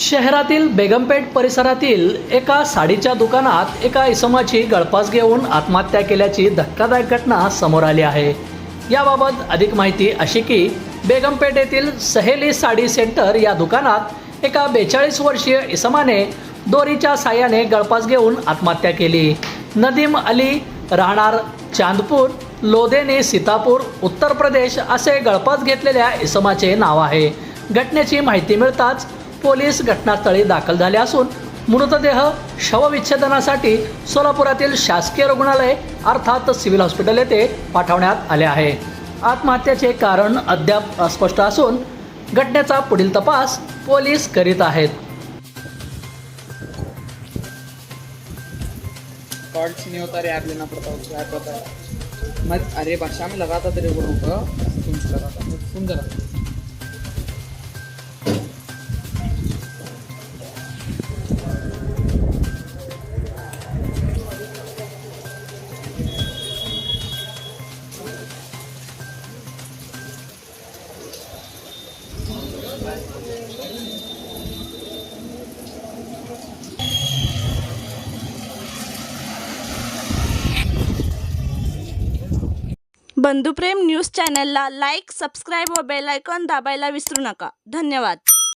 शहरातील बेगमपेठ परिसरातील एका साडीच्या दुकानात एका इसमाची गळफास घेऊन आत्महत्या केल्याची धक्कादायक घटना समोर आली आहे। याबाबत अधिक माहिती अशी की बेगमपेठ येथील सहेली साडी सेंटर या दुकानात एका 42 वर्षीय इसमाने दोरीच्या साहाय्याने गळफास घेऊन आत्महत्या केली। नदीम अली राहणार चांदपूर लोधेने सीतापूर उत्तर प्रदेश असे गळफास घेतलेल्या इसमाचे नाव आहे। घटनेची माहिती मिळताच पोलीस घटनास्थळी दाखल झाले असून मृतदेह शवविच्छेदनासाठी सोलापुरातील शासकीय रुग्णालय अर्थात सिव्हिल हॉस्पिटल येथे पाठवण्यात आले आहे। आत्महत्येचे कारण अद्याप अस्पष्ट असून घटनेचा पुढील तपास पोलीस करीत आहेत। कार्ड्स नहीं होता रे, ऐप लेना पड़ता है, ऐप होता है। मैं अरे भाषा में लगाता तेरे को होगा, सुन लगाता सुन जरा। बंधुप्रेम न्यूज चॅनलला लाईक, सबस्क्राईब व बेल आयकॉन दाबायला विसरू नका। धन्यवाद।